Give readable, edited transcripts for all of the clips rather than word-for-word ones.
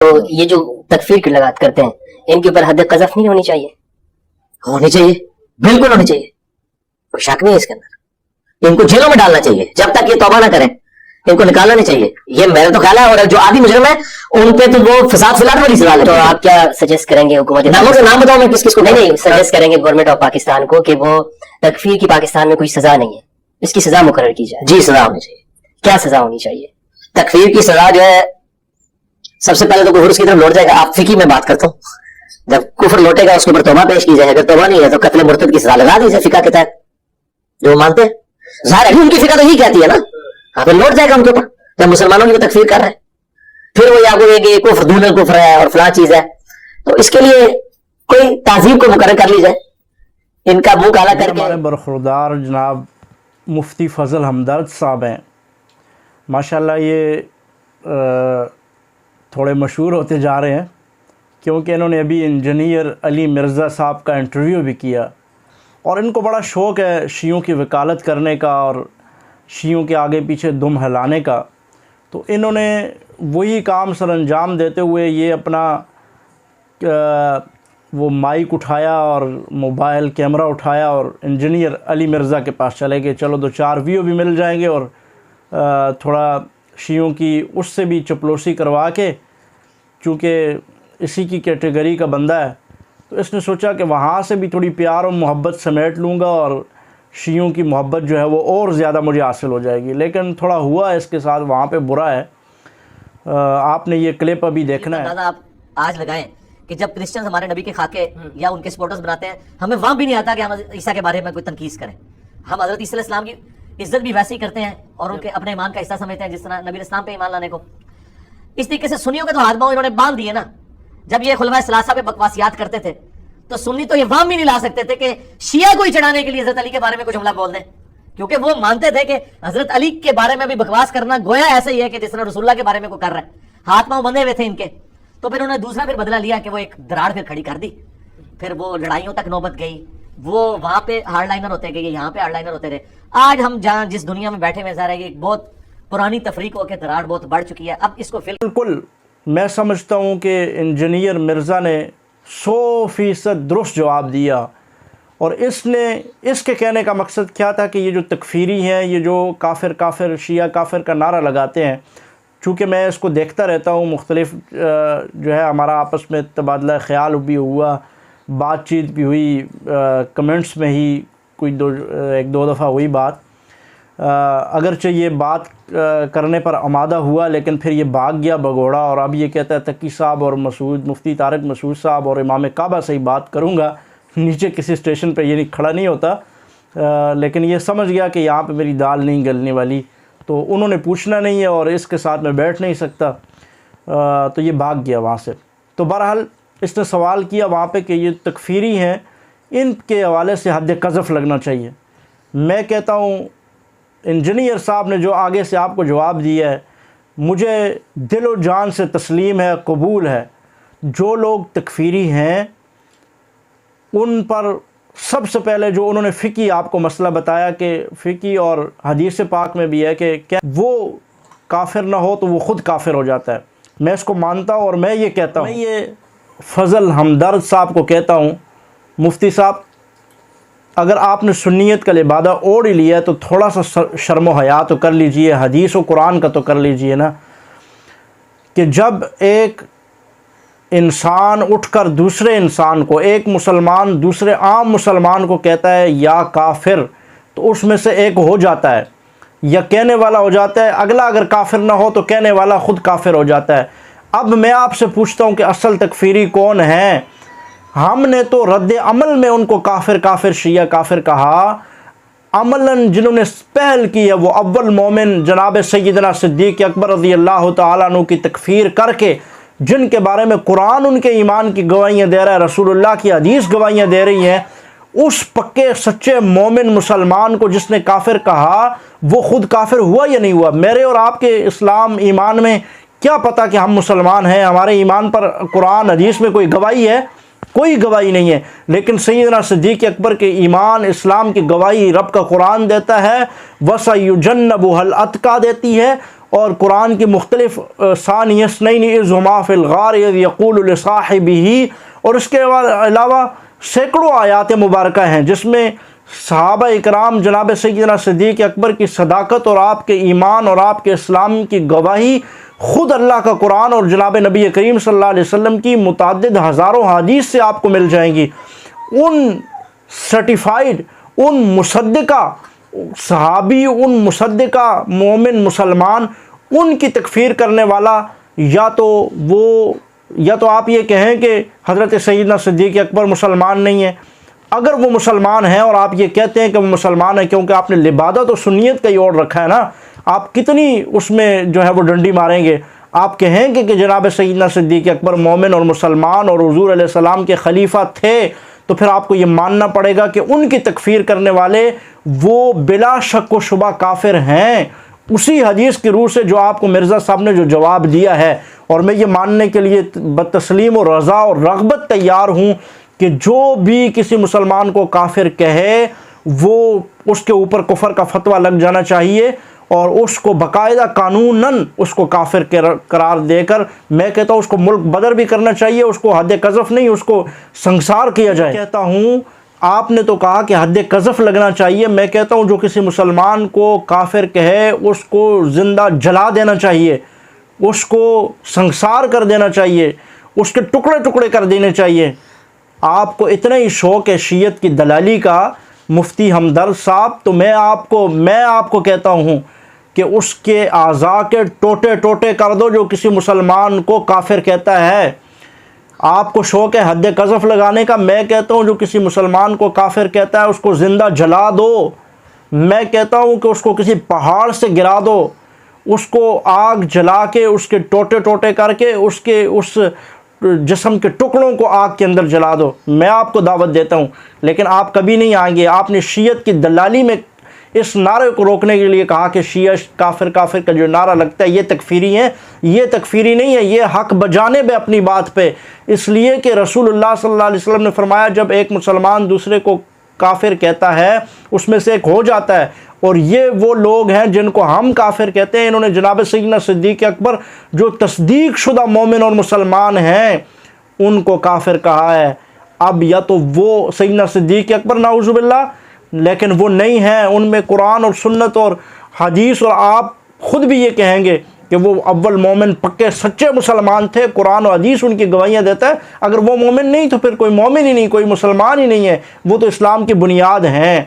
تو یہ جو تکفیر کی لغات کرتے ہیں ان کے اوپر حد قذف نہیں ہونی چاہیے؟ ہونی چاہیے، بالکل ہونی چاہیے، کوئی شک نہیں ہے اس کے اندر. ان کو جیلوں میں ڈالنا چاہیے جب تک یہ توبہ نہ کریں، ان کو نکالنا نہیں چاہیے. یہ میرا تو خیال ہے. اور جو عادی مجرم ہے ان پہ تو وہ فساد فلاٹ والی سزا تو ہے. آپ کیا سجیسٹ کریں گے حکومت؟ ناموں سے نام بتاؤ میں کس کس کو. نہیں سجیسٹ کریں گے گورنمنٹ آف پاکستان کو کہ وہ تکفیر کی پاکستان میں کوئی سزا نہیں ہے، اس کی سزا مقرر کی جائے. جی سزا ہونی چاہیے. کیا سزا ہونی چاہیے؟ تکفیر کی سزا جو ہے سب سے پہلے تو کفر اس کی طرف لوٹ جائے گا. آپ فقی میں بات کرتا ہوں. جب کفر لوٹے گا اس کے اوپر توبہ پیش کی جائے. اگر توبہ نہیں ہے تو قتل مرتد کی سزا لگا دی جائے فقہ کے تحت جو مانتے ہیں. ظاہر ہے ان کی فقہ تو یہی کہتی ہے نا. پھر لوٹ جائے گا ان کے اوپر جب مسلمانوں کی وہ تکفیر کر رہے ہیں. پھر وہ آپ کو کہ کفر دون کفر ہے اور فلاں چیز ہے. تو اس کے لیے کوئی تعزیر کو مقرر کر لی جائے. ان کا منہ کالا کر کے. ہمارے برخوردار جناب مفتی فضل ہمدرد صاحب ہیں ماشاءاللہ. یہ تھوڑے مشہور ہوتے جا رہے ہیں کیونکہ انہوں نے ابھی انجینئر علی مرزا صاحب کا انٹرویو بھی کیا اور ان کو بڑا شوق ہے شیعوں کی وکالت کرنے کا اور شیعوں کے آگے پیچھے دم ہلانے کا. تو انہوں نے وہی کام سر انجام دیتے ہوئے یہ اپنا وہ مائک اٹھایا اور موبائل کیمرہ اٹھایا اور انجینئر علی مرزا کے پاس چلے گئے. چلو دو چار ویو بھی مل جائیں گے اور تھوڑا شیعوں کی اس سے بھی چپلوسی کروا کے، چونکہ اسی کی کیٹیگری کا بندہ ہے تو اس نے سوچا کہ وہاں سے بھی تھوڑی پیار و محبت سمیٹ لوں گا اور شیعوں کی محبت جو ہے وہ اور زیادہ مجھے حاصل ہو جائے گی. لیکن تھوڑا ہوا اس کے ساتھ وہاں پہ برا ہے. آپ نے یہ کلپ ابھی دیکھنا ہے. آپ آج لگائیں کہ جب کرسچنز ہمارے نبی کے خاکے یا ان کے سپورٹرز بناتے ہیں ہمیں وہاں بھی نہیں آتا کہ ہم عیسیٰ کے بارے میں کوئی تنقید کریں. ہم حضرت عیسیٰ علیہ السلام کی عزت بھی ویسے ہی کرتے ہیں اور ان کے اپنے ایمان کا حصہ سمجھتے ہیں جس طرح نبی الاسلام پہ ایمان لانے کو. اس طریقے سے سنیوں کے تو ہاتھ باؤں انہوں نے باندھ دیے نا. جب یہ خلفائے ثلاثہ پہ بکواسیات کرتے تھے تو سنی تو یہ وہاں بھی نہیں لا سکتے تھے کہ شیعہ کو ہی چڑھانے کے لیے حضرت علی کے بارے میں کچھ جملہ بول دیں، کیونکہ وہ مانتے تھے کہ حضرت علی کے بارے میں بھی بکواس کرنا گویا ایسا ہی ہے کہ جس طرح رسول اللہ کے بارے میں کوئی کر رہا ہے. ہاتھ پاؤں بندھے ہوئے تھے ان کے. تو پھر انہوں نے دوسرا پھر بدلہ لیا کہ وہ ایک دراڑ پھر کھڑی کر دی. پھر وہ لڑائیوں تک نوبت گئی. وہ وہاں پہ ہارڈ لائنر ہوتے گئے، یہاں پہ ہارڈ لائنر ہوتے رہے. آج ہم جہاں جس دنیا میں بیٹھے ہوئے ظاہر ہے یہ ایک بہت پرانی تفریق ہو کے دراڑ بہت بڑھ چکی ہے. اب اس کو بالکل میں سمجھتا ہوں کہ انجینئر مرزا نے 100% درست جواب دیا. اور اس کے کہنے کا مقصد کیا تھا کہ یہ جو تکفیری ہیں، یہ جو کافر کافر شیعہ کافر کا نعرہ لگاتے ہیں، چونکہ میں اس کو دیکھتا رہتا ہوں، مختلف جو ہے ہمارا آپس میں تبادلہ خیال بھی ہوا، بات چیت بھی ہوئی، کمنٹس میں ہی کوئی ایک دو دفعہ ہوئی بات. اگرچہ یہ بات کرنے پر آمادہ ہوا لیکن پھر یہ بھاگ گیا بگوڑا اور اب یہ کہتا ہے تقی صاحب اور مفتی طارق مسعود صاحب اور امام کعبہ سے ہی بات کروں گا. نیچے کسی اسٹیشن پہ یہ کھڑا نہیں ہوتا، لیکن یہ سمجھ گیا کہ یہاں پہ میری دال نہیں گلنے والی، تو انہوں نے پوچھنا نہیں ہے اور اس کے ساتھ میں بیٹھ نہیں سکتا، تو یہ بھاگ گیا وہاں سے. تو بہرحال اس نے سوال کیا وہاں پہ کہ یہ تکفیری ہیں، ان کے حوالے سے حد قذف لگنا چاہیے. میں کہتا ہوں انجینئر صاحب نے جو آگے سے آپ کو جواب دیا ہے مجھے دل و جان سے تسلیم ہے، قبول ہے. جو لوگ تکفیری ہیں ان پر سب سے پہلے جو انہوں نے فقی آپ کو مسئلہ بتایا کہ فقی اور حدیث پاک میں بھی ہے کہ کیا وہ کافر نہ ہو تو وہ خود کافر ہو جاتا ہے. میں اس کو مانتا ہوں اور میں یہ کہتا ہوں، میں یہ فضل ہمدرد صاحب کو کہتا ہوں، مفتی صاحب اگر آپ نے سنیت کا لبادہ اوڑھ ہی لیا ہے تو تھوڑا سا شرم و حیا تو کر لیجئے، حدیث و قرآن کا تو کر لیجئے نا. کہ جب ایک انسان اٹھ کر دوسرے انسان کو، ایک مسلمان دوسرے عام مسلمان کو کہتا ہے یا کافر، تو اس میں سے ایک ہو جاتا ہے یا کہنے والا ہو جاتا ہے. اگلا اگر کافر نہ ہو تو کہنے والا خود کافر ہو جاتا ہے. اب میں آپ سے پوچھتا ہوں کہ اصل تکفیری کون ہیں؟ ہم نے تو رد عمل میں ان کو کافر کافر شیعہ کافر کہا. عملاً جنہوں نے پہل کی ہے وہ اول مومن جناب سیدنا صدیق اکبر رضی اللہ تعالیٰ عنہ کی تکفیر کر کے، جن کے بارے میں قرآن ان کے ایمان کی گواہیاں دے رہا ہے، رسول اللہ کی حدیث گواہیاں دے رہی ہیں. اس پکے سچے مومن مسلمان کو جس نے کافر کہا وہ خود کافر ہوا یا نہیں ہوا؟ میرے اور آپ کے اسلام ایمان میں کیا پتہ کہ ہم مسلمان ہیں؟ ہمارے ایمان پر قرآن حدیث میں کوئی گواہی ہے؟ کوئی گواہی نہیں ہے. لیکن سیدنا صدیق اکبر کے ایمان اسلام کی گواہی رب کا قرآن دیتا ہے، وَسَيُجَنَّبُهَا الْأَتْقَى دیتی ہے، اور قرآن کی مختلف ثانی اثنین اذ ہما فی الغار اذ یقول لصاحبہ، اور اس کے علاوہ سینکڑوں آیات مبارکہ ہیں جس میں صحابہ اکرام جناب سیدنا صدیق اکبر کی صداقت اور آپ کے ایمان اور آپ کے اسلام کی گواہی، خود اللہ کا قرآن اور جناب نبی کریم صلی اللہ علیہ وسلم کی متعدد ہزاروں حدیث سے آپ کو مل جائیں گی۔ ان سرٹیفائیڈ، ان مصدقہ صحابی، ان مصدقہ مومن مسلمان، ان کی تکفیر کرنے والا یا تو آپ یہ کہیں کہ حضرت سیدنا صدیق اکبر مسلمان نہیں ہیں۔ اگر وہ مسلمان ہیں اور آپ یہ کہتے ہیں کہ وہ مسلمان ہیں کیونکہ آپ نے لبادت و سنیت کا ہی اور رکھا ہے نا، آپ کتنی اس میں جو ہے وہ ڈنڈی ماریں گے؟ آپ کہیں کہ جناب سیدنا صدیق اکبر مومن اور مسلمان اور حضور علیہ السلام کے خلیفہ تھے، تو پھر آپ کو یہ ماننا پڑے گا کہ ان کی تکفیر کرنے والے وہ بلا شک و شبہ کافر ہیں، اسی حدیث کی روح سے جو آپ کو مرزا صاحب نے جو جواب دیا ہے۔ اور میں یہ ماننے کے لیے بتسلیم و رضا اور رغبت تیار ہوں کہ جو بھی کسی مسلمان کو کافر کہے وہ اس کے اوپر کفر کا فتویٰ لگ جانا چاہیے، اور اس کو باقاعدہ قانوناً اس کو کافر قرار دے کر، میں کہتا ہوں اس کو ملک بدر بھی کرنا چاہیے، اس کو حد قذف نہیں، اس کو سنسار کیا جائے۔ کہتا ہوں آپ نے تو کہا کہ حد قذف لگنا چاہیے، میں کہتا ہوں جو کسی مسلمان کو کافر کہے اس کو زندہ جلا دینا چاہیے، اس کو سنسار کر دینا چاہیے، اس کے ٹکڑے ٹکڑے کر دینے چاہیے۔ آپ کو اتنا ہی شوق ہے شیعت کی دلالی کا مفتی ہمدرد صاحب، تو میں آپ کو کہتا ہوں کہ اس کے اعضاء کے ٹوٹے ٹوٹے کر دو جو کسی مسلمان کو کافر کہتا ہے۔ آپ کو شوق ہے حد قذف لگانے کا، میں کہتا ہوں جو کسی مسلمان کو کافر کہتا ہے اس کو زندہ جلا دو۔ میں کہتا ہوں کہ اس کو کسی پہاڑ سے گرا دو، اس کو آگ جلا کے اس کے ٹوٹے ٹوٹے کر کے اس جسم کے ٹکڑوں کو آگ کے اندر جلا دو۔ میں آپ کو دعوت دیتا ہوں، لیکن آپ کبھی نہیں آئیں گے۔ آپ نے شیعت کی دلالی میں اس نعرے کو روکنے کے لیے کہا کہ شیعہ کافر کافر کا جو نعرہ لگتا ہے یہ تکفیری ہیں، یہ تکفیری نہیں ہے، یہ حق بجانب ہے اپنی بات پہ، اس لیے کہ رسول اللہ صلی اللہ علیہ وسلم نے فرمایا جب ایک مسلمان دوسرے کو کافر کہتا ہے اس میں سے ایک ہو جاتا ہے، اور یہ وہ لوگ ہیں جن کو ہم کافر کہتے ہیں، انہوں نے جناب سیدنا صدیق اکبر جو تصدیق شدہ مومن اور مسلمان ہیں ان کو کافر کہا ہے۔ اب یا تو وہ سیدنا صدیق اکبر نعوذ باللہ، لیکن وہ نہیں ہیں، ان میں قرآن اور سنت اور حدیث، اور آپ خود بھی یہ کہیں گے کہ وہ اول مومن پکے سچے مسلمان تھے، قرآن و حدیث ان کی گواہیاں دیتا ہے۔ اگر وہ مومن نہیں تو پھر کوئی مومن ہی نہیں، کوئی مسلمان ہی نہیں ہے، وہ تو اسلام کی بنیاد ہیں۔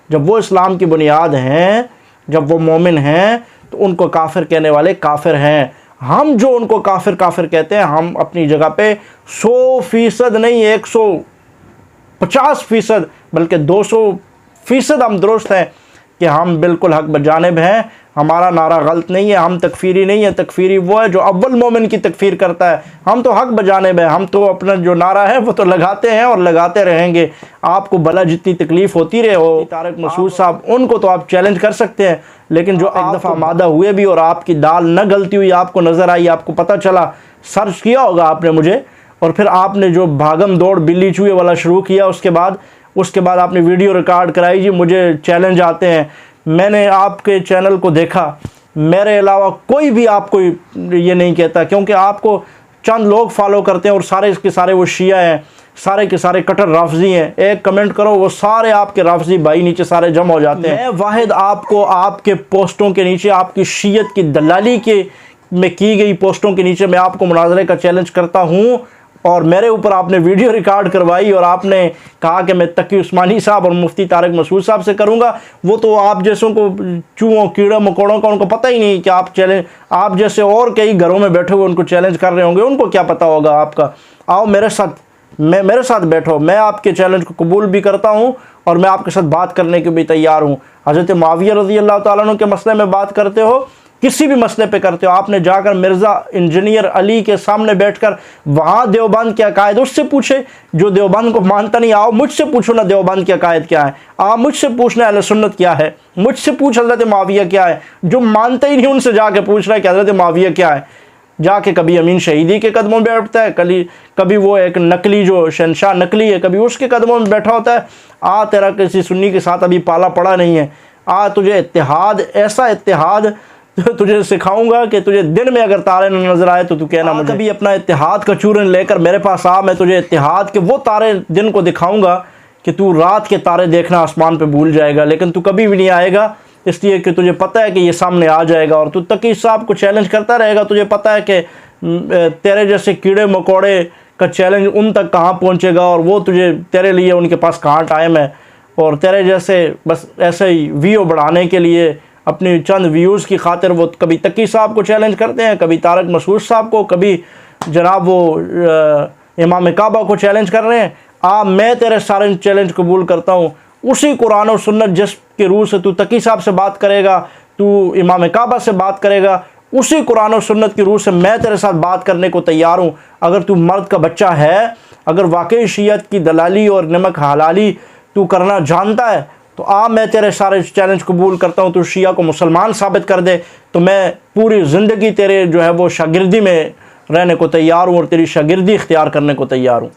جب وہ اسلام کی بنیاد ہیں، جب وہ مومن ہیں، تو ان کو کافر کہنے والے کافر ہیں۔ ہم جو ان کو کافر کافر کہتے ہیں، ہم اپنی جگہ پہ 100% نہیں، 150% بلکہ 200% ہم درست ہیں کہ ہم بالکل حق بجانب ہیں، ہمارا نعرہ غلط نہیں ہے، ہم تکفیری نہیں ہے۔ تکفیری وہ ہے جو اول مومن کی تکفیر کرتا ہے، ہم تو حق بجانب ہیں، ہم تو اپنا جو نعرہ ہے وہ تو لگاتے ہیں اور لگاتے رہیں گے۔ آپ کو بھلا جتنی تکلیف ہوتی رہے ہو، طارق مسعود صاحب ان کو تو آپ چیلنج کر سکتے ہیں، لیکن جو ایک دفعہ مادہ ہوئے بھی اور آپ کی دال نہ گلتی ہوئی آپ کو نظر آئی، آپ کو پتہ چلا، سرچ کیا ہوگا آپ نے مجھے، اور پھر آپ نے جو بھاگم دوڑ بلی چوہے والا شروع کیا، اس کے بعد آپ نے ویڈیو ریکارڈ کرائی، جی مجھے چیلنج آتے ہیں۔ میں نے آپ کے چینل کو دیکھا، میرے علاوہ کوئی بھی آپ کو یہ نہیں کہتا، کیونکہ آپ کو چند لوگ فالو کرتے ہیں اور سارے کے سارے وہ شیعہ ہیں، سارے کے سارے کٹر رافضی ہیں۔ ایک کمنٹ کرو وہ سارے آپ کے رافضی بھائی نیچے سارے جمع ہو جاتے ہیں۔ میں واحد آپ کو آپ کے پوسٹوں کے نیچے، آپ کی شیعت کی دلالی کے میں کی گئی پوسٹوں کے نیچے میں آپ کو مناظرے کا چیلنج کرتا ہوں، اور میرے اوپر آپ نے ویڈیو ریکارڈ کروائی اور آپ نے کہا کہ میں تقی عثمانی صاحب اور مفتی طارق مسعود صاحب سے کروں گا۔ وہ تو آپ جیسوں کو چوہوں کیڑوں مکوڑوں کا ان کو پتہ ہی نہیں کہ آپ جیسے اور کئی گھروں میں بیٹھے ہوئے ان کو چیلنج کر رہے ہوں گے، ان کو کیا پتہ ہوگا آپ کا۔ آؤ میرے ساتھ بیٹھو، میں آپ کے چیلنج کو قبول بھی کرتا ہوں اور میں آپ کے ساتھ بات کرنے کے بھی تیار ہوں۔ حضرت معاویہ رضی اللہ تعالیٰ عنہ کے مسئلے میں بات کرتے ہو، کسی بھی مسئلے پہ کرتے ہو، آپ نے جا کر مرزا انجینئر علی کے سامنے بیٹھ کر وہاں دیوبند کے عقائد اس سے پوچھے جو دیوبند کو مانتا نہیں۔ آؤ مجھ سے پوچھو نا دیوبند کے عقائد کیا ہے، آپ مجھ سے پوچھنا اہل سنت کیا ہے، مجھ سے پوچھ حضرت معاویہ کیا ہے۔ جو مانتا ہی نہیں ان سے جا کے پوچھ رہا ہے کہ حضرت معاویہ کیا ہے۔ جا کے کبھی امین شہیدی کے قدموں میں بیٹھتا ہے، کبھی وہ ایک نقلی جو شہنشاہ نقلی ہے، کبھی اس کے قدموں میں بیٹھا ہوتا ہے۔ تیرا کسی سنی کے ساتھ ابھی پالا پڑا نہیں ہے، تجھے اتحاد، ایسا اتحاد تجھے سکھاؤں گا کہ تجھے دن میں اگر تارے نہ نظر آئے تو تو کہنا مجھے کبھی اپنا اتحاد کا چورن لے کر میرے پاس آ، میں تجھے اتحاد کے وہ تارے دن کو دکھاؤں گا کہ تو رات کے تارے دیکھنا آسمان پہ بھول جائے گا، لیکن تو کبھی بھی نہیں آئے گا، اس لیے کہ تجھے پتہ ہے کہ یہ سامنے آ جائے گا، اور تو تقی صاحب کو چیلنج کرتا رہے گا۔ تجھے پتہ ہے کہ تیرے جیسے کیڑے مکوڑے کا چیلنج ان تک کہاں پہنچے گا، اور وہ تجھے تیرے لیے ان کے پاس کہاں ٹائم ہے، اور تیرے جیسے بس ایسے ہی ویو بڑھانے کے لیے اپنی چند ویوز کی خاطر وہ کبھی تقی صاحب کو چیلنج کرتے ہیں، کبھی طارق مسعود صاحب کو، کبھی جناب وہ امام کعبہ کو چیلنج کر رہے ہیں۔ میں تیرے سارے چیلنج قبول کرتا ہوں، اسی قرآن و سنت جس کے روح سے تو تقی صاحب سے بات کرے گا، تو امام کعبہ سے بات کرے گا، اسی قرآن و سنت کی روح سے میں تیرے ساتھ بات کرنے کو تیار ہوں۔ اگر تو مرد کا بچہ ہے، اگر واقعی شیعت کی دلالی اور نمک حلالی تو کرنا جانتا ہے تو میں تیرے سارے چیلنج قبول کرتا ہوں، تو شیعہ کو مسلمان ثابت کر دے تو میں پوری زندگی تیرے جو ہے وہ شاگردی میں رہنے کو تیار ہوں اور تیری شاگردی اختیار کرنے کو تیار ہوں۔